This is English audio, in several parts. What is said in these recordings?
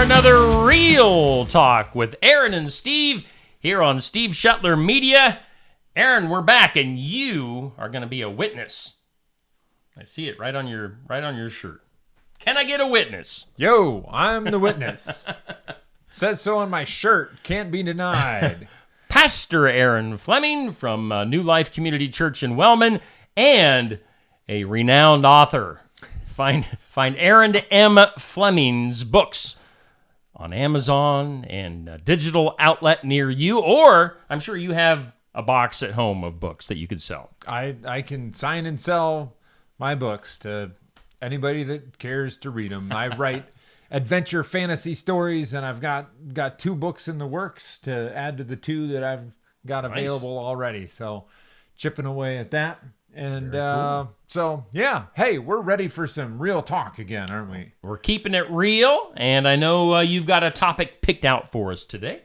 for another Real Talk with Aaron and Steve here on Steve Shuttler Media. Aaron, we're back, and you are going to be a witness. I see it right on your shirt. Can I get a witness? Yo, I'm the witness. Says so on my shirt. Can't be denied. Pastor Aaron Fleming from New Life Community Church in Wellman, and a renowned author. Find Aaron M. Fleming's books on Amazon and a digital outlet near you, or I'm sure you have a box at home of books that you could sell. I can sign and sell my books to anybody that cares to read them. I write adventure fantasy stories, and I've got 2 books in the works to add to the 2 that I've got available already. So chipping away at that. And cool. so, yeah. Hey, we're ready for some real talk again, aren't we? We're keeping it real, and I know you've got a topic picked out for us today.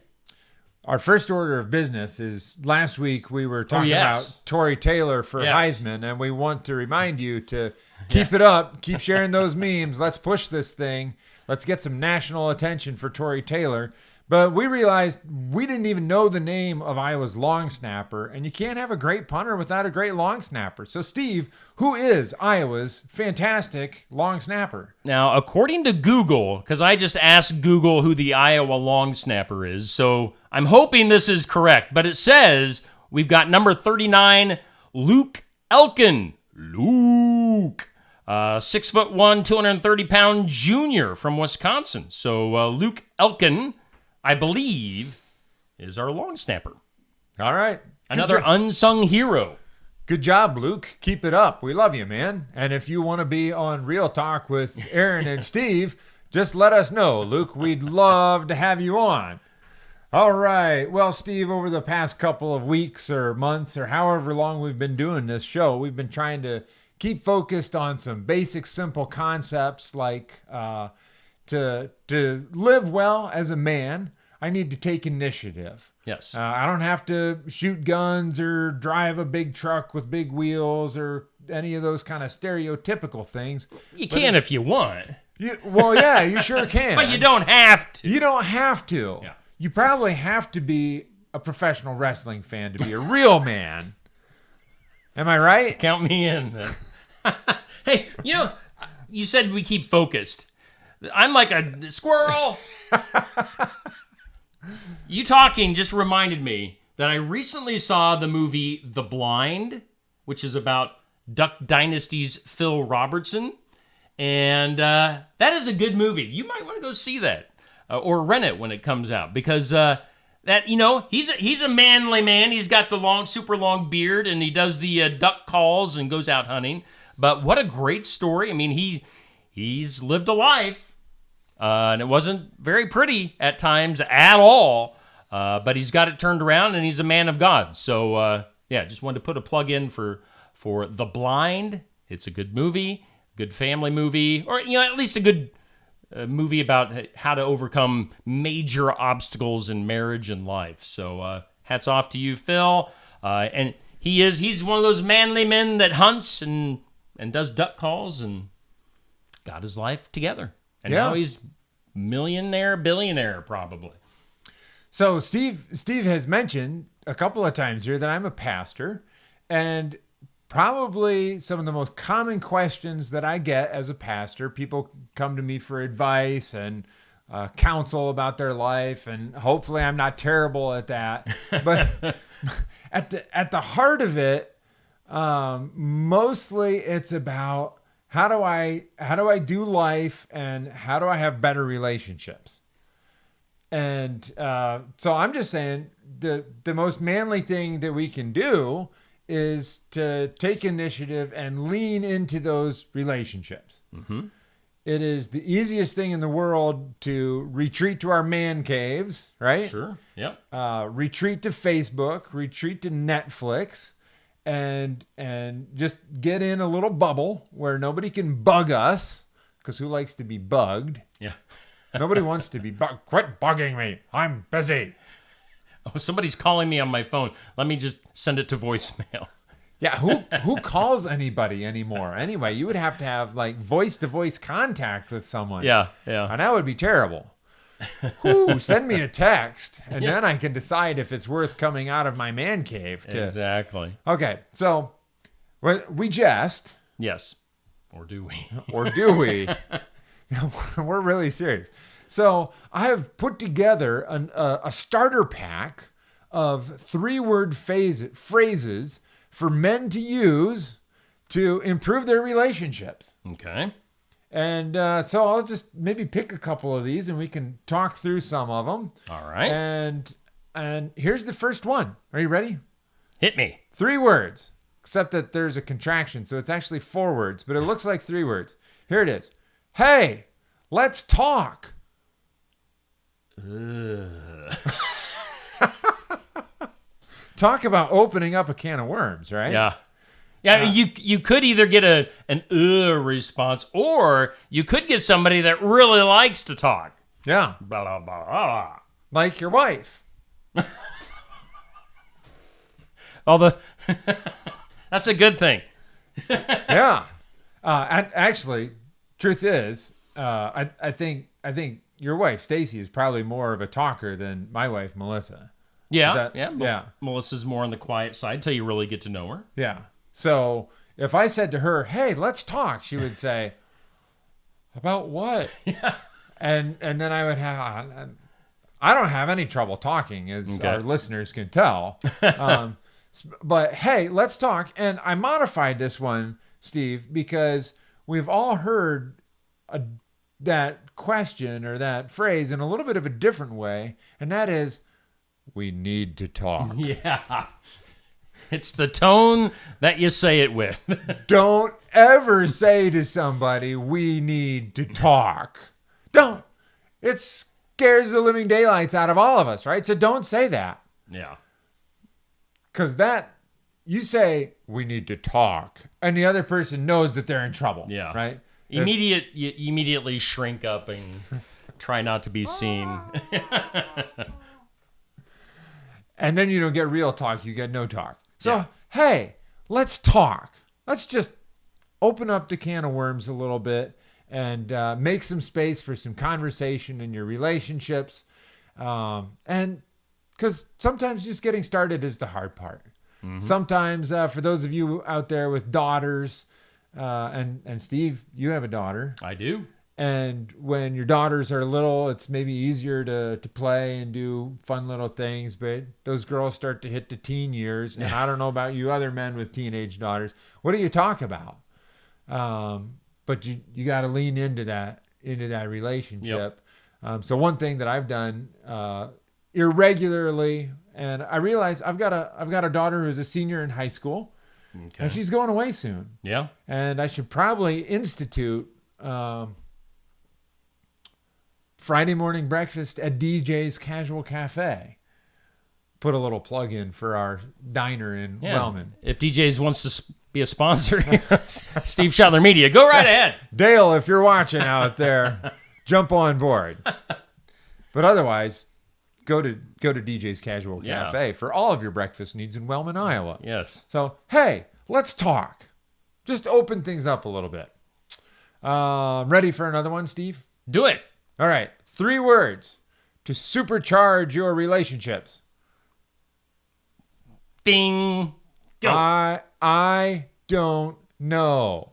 Our first order of business is last week we were talking about Tory Taylor for Heisman, and we want to remind you to keep it up, keep sharing those memes. Let's push this thing. Let's get some national attention for Tory Taylor. But we realized we didn't even know the name of Iowa's long snapper, and you can't have a great punter without a great long snapper. So, Steve, who is Iowa's fantastic long snapper? Now, according to Google, because I just asked Google who the Iowa long snapper is, so I'm hoping this is correct, but it says we've got number 39, Luke Elkin. Luke. 6'1", 230-pound junior from Wisconsin. So, Luke Elkin, I believe, is our long snapper. All right. Another unsung hero. Good job, Luke. Keep it up. We love you, man. And if you want to be on Real Talk with Aaron and Steve, just let us know, Luke. We'd love to have you on. All right. Well, Steve, over the past couple of weeks or months or however long we've been doing this show, we've been trying to keep focused on some basic, simple concepts like to live well as a man, I need to take initiative. Yes. I don't have to shoot guns or drive a big truck with big wheels or any of those kind of stereotypical things. You can if you want. Well, yeah, you sure can. But you don't have to. You don't have to. Yeah. You probably have to be a professional wrestling fan to be a real man. Am I right? Count me in. Hey, you said we keep focused. I'm like a squirrel. You talking just reminded me that I recently saw the movie The Blind, which is about Duck Dynasty's Phil Robertson. And that is a good movie. You might want to go see that or rent it when it comes out because he's a manly man. He's got the super long beard, and he does the duck calls and goes out hunting. But what a great story. I mean, he's lived a life. And it wasn't very pretty at times at all, but he's got it turned around, and he's a man of God. So, just wanted to put a plug in for The Blind. It's a good movie, good family movie, or at least a good movie about how to overcome major obstacles in marriage and life. So, hats off to you, Phil. And he's one of those manly men that hunts and does duck calls and got his life together. And now he's millionaire, billionaire, probably. So Steve has mentioned a couple of times here that I'm a pastor, and probably some of the most common questions that I get as a pastor, people come to me for advice and counsel about their life, and hopefully I'm not terrible at that. But at the heart of it, mostly it's about how do I do life, and how do I have better relationships? And so I'm just saying the most manly thing that we can do is to take initiative and lean into those relationships. Mm-hmm. It is the easiest thing in the world to retreat to our man caves, right? Sure. Yep. Retreat to Facebook, retreat to Netflix. And just get in a little bubble where nobody can bug us, because who likes to be bugged? Yeah. Nobody wants to be bugged. Quit bugging me. I'm busy. Oh, somebody's calling me on my phone. Let me just send it to voicemail. Yeah, who calls anybody anymore? Anyway, you would have to have like voice-to-voice contact with someone. Yeah. And that would be terrible. whoo, send me a text, and then I can decide if it's worth coming out of my man cave. Exactly. Okay, so we jest, Yes. Or do we? or do we? We're really serious. So I have put together a starter pack of 3-word phrases for men to use to improve their relationships. Okay. And so I'll just maybe pick a couple of these and we can talk through some of them. All right. And here's the first one. Are you ready? Hit me. 3 words, except that there's a contraction. So it's actually 4 words, but it looks like 3 words. Here it is. Hey, let's talk. Talk about opening up a can of worms, right? Yeah. Yeah, you could either get an response, or you could get somebody that really likes to talk. Yeah. Blah, blah, blah, blah. Like your wife. Although, that's a good thing. Yeah. And actually, truth is, I think your wife Stacy is probably more of a talker than my wife Melissa. Yeah, Yeah. Melissa's more on the quiet side till you really get to know her. Yeah. So if I said to her, "Hey, let's talk," she would say, "About what?" Yeah. And then I would have. I don't have any trouble talking, as our listeners can tell. But hey, let's talk. And I modified this one, Steve, because we've all heard that question or that phrase in a little bit of a different way, and that is, we need to talk. Yeah. It's the tone that you say it with. Don't ever say to somebody, we need to talk. Don't. It scares the living daylights out of all of us, right? So don't say that. Yeah. Because you say, we need to talk, and the other person knows that they're in trouble. Yeah. Right? You immediately shrink up and try not to be seen. And then you don't get real talk, you get no talk. So, Yeah. Hey, let's talk. Let's just open up the can of worms a little bit and make some space for some conversation in your relationships. And because sometimes just getting started is the hard part. Mm-hmm. Sometimes for those of you out there with daughters, and Steve, you have a daughter. I do. And when your daughters are little, it's maybe easier to play and do fun little things. But those girls start to hit the teen years. And I don't know about you other men with teenage daughters. What do you talk about? But you got to lean into that relationship. Yep. So one thing that I've done irregularly, and I realize I've got a daughter who's a senior in high school. Okay. And she's going away soon. Yeah. And I should probably institute Friday morning breakfast at DJ's Casual Cafe. Put a little plug in for our diner in Wellman. If DJ's wants to be a sponsor, Steve Schottler Media, go right ahead. Dale, if you're watching out there, jump on board. But otherwise, go to DJ's Casual Cafe for all of your breakfast needs in Wellman, Iowa. Yes. So, hey, let's talk. Just open things up a little bit. Ready for another one, Steve? Do it. All right. 3 words to supercharge your relationships. Ding. Go. I don't know.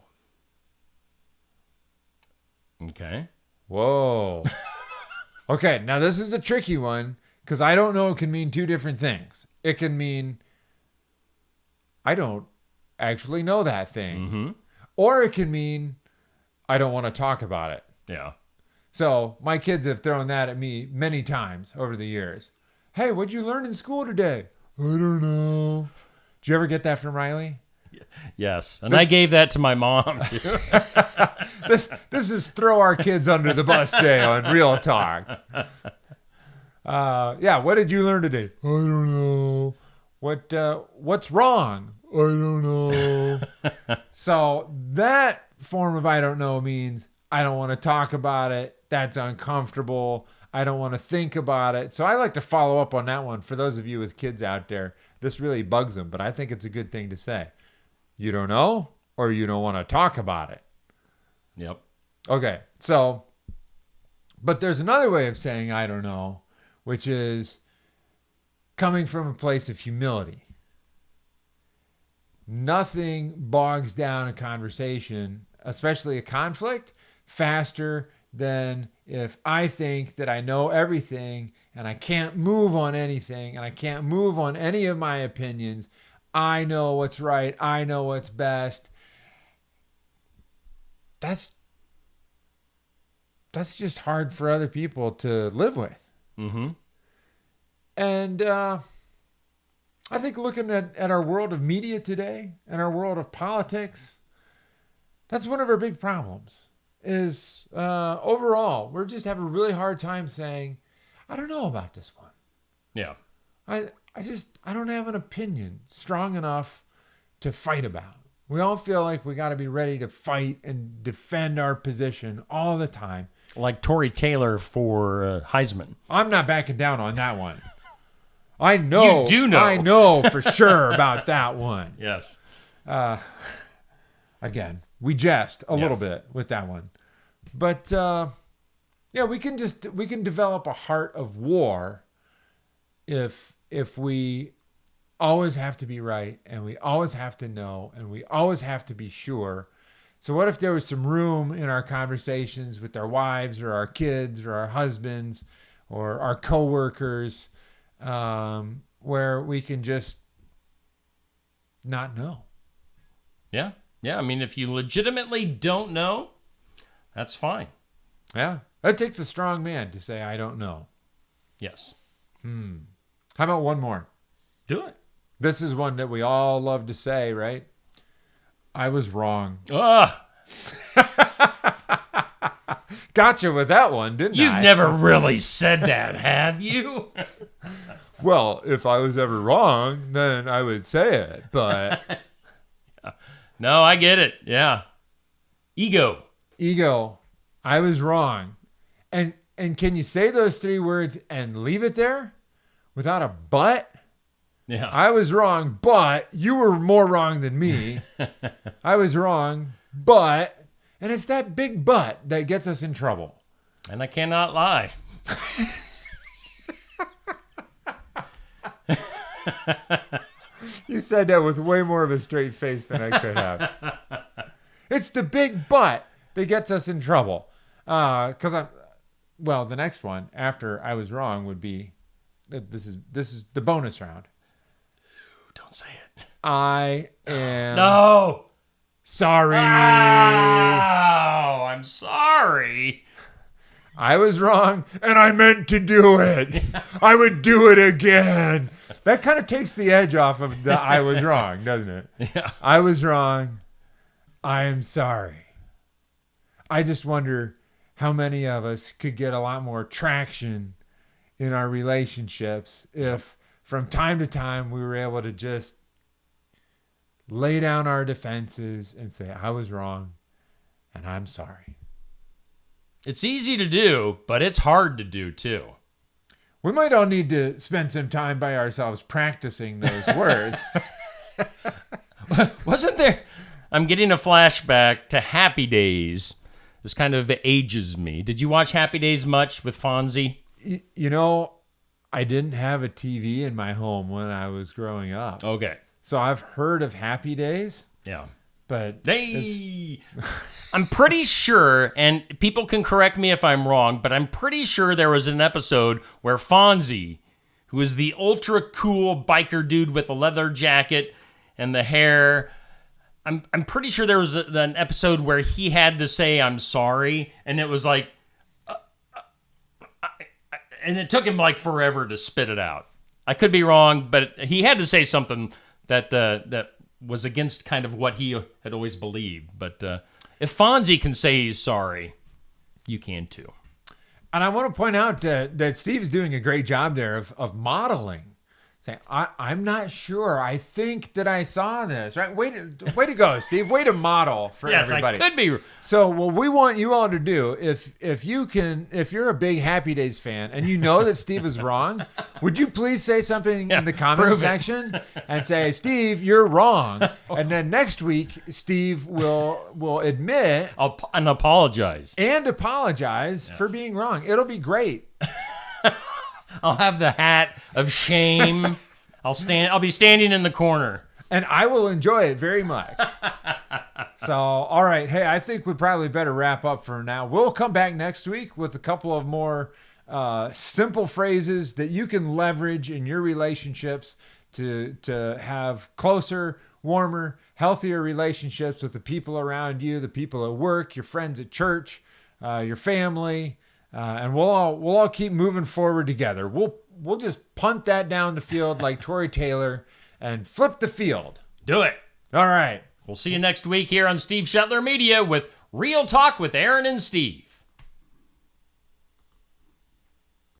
Okay. Whoa. Okay, now this is a tricky one because I don't know can mean 2 different things. It can mean I don't actually know that thing. Mm-hmm. Or it can mean I don't want to talk about it. Yeah. So my kids have thrown that at me many times over the years. Hey, what'd you learn in school today? I don't know. Did you ever get that from Riley? Yes. And I gave that to my mom, too. This is throw our kids under the bus day on Real Talk. What did you learn today? I don't know. What's wrong? I don't know. So that form of I don't know means I don't want to talk about it. That's uncomfortable. I don't want to think about it. So I like to follow up on that one. For those of you with kids out there, this really bugs them, but I think it's a good thing to say. You don't know, or you don't want to talk about it. Yep. Okay, so But there's another way of saying I don't know, which is coming from a place of humility. Nothing bogs down a conversation, especially a conflict, faster than if I think that I know everything and I can't move on anything and I can't move on any of my opinions. I know what's right. I know what's best. That's just hard for other people to live with. Mm-hmm. And I think looking at our world of media today and our world of politics, that's one of our big problems is overall, we're just having a really hard time saying, I don't know about this one. Yeah. I don't have an opinion strong enough to fight about. We all feel like we got to be ready to fight and defend our position all the time. Like Tory Taylor for Heisman. I'm not backing down on that one. I know. You do know. I know for sure about that one. Yes. Again, we jest a little bit with that one. But yeah, we can develop a heart of war if we always have to be right and we always have to know and we always have to be sure. So what if there was some room in our conversations with our wives or our kids or our husbands or our coworkers where we can just not know? Yeah. Yeah. I mean, if you legitimately don't know, that's fine. Yeah. It takes a strong man to say, I don't know. Yes. How about one more? Do it. This is one that we all love to say, right? I was wrong. Gotcha with that one, didn't I? You've never really said that, have you? Well, if I was ever wrong, then I would say it, but... No, I get it. Yeah. Ego. I was wrong. And can you say those three words and leave it there without a but? Yeah. I was wrong, but you were more wrong than me. I was wrong, but... And it's that big but that gets us in trouble. And I cannot lie. You said that with way more of a straight face than I could have. It's the big but that gets us in trouble. The next one after I was wrong would be, this is the bonus round. Don't say it. I am No. sorry. Oh, I'm sorry. I was wrong and I meant to do it. I would do it again. That kind of takes the edge off of the I was wrong, doesn't it? Yeah. I was wrong. I am sorry. I just wonder how many of us could get a lot more traction in our relationships if from time to time we were able to just lay down our defenses and say, I was wrong and I'm sorry. It's easy to do, but it's hard to do too. We might all need to spend some time by ourselves practicing those words. Wasn't there? I'm getting a flashback to Happy Days. This kind of ages me. Did you watch Happy Days much with Fonzie? You know, I didn't have a TV in my home when I was growing up. Okay. So I've heard of Happy Days, Yeah. but I'm pretty sure, and people can correct me if I'm wrong, but I'm pretty sure there was an episode where Fonzie, who is the ultra cool biker dude with a leather jacket and the hair, I'm pretty sure there was an episode where he had to say I'm sorry, and it was like, and it took him like forever to spit it out. I could be wrong, but he had to say something that was against kind of what he had always believed. But if Fonzie can say he's sorry, you can too. And I want to point out that Steve's doing a great job there of modeling Say, I'm not sure. I think that I saw this. Right? Way to go, Steve. Way to model for Yes, everybody. I could be. So what we want you all to do, if you're a big Happy Days fan and you know that Steve is wrong, would you please say something in the comment prove it. section and say, Steve, you're wrong. And then next week, Steve will admit And apologize. and apologize for being wrong. It'll be great. I'll have the hat of shame. I'll be standing in the corner. And I will enjoy it very much. So, all right. Hey, I think we probably better wrap up for now. We'll come back next week with a couple of more simple phrases that you can leverage in your relationships to have closer, warmer, healthier relationships with the people around you, the people at work, your friends at church, your family. And we'll all keep moving forward together. We'll just punt that down the field like Tory Taylor and flip the field. Do it. All right. We'll see you next week here on Steve Shetler Media with Real Talk with Aaron and Steve.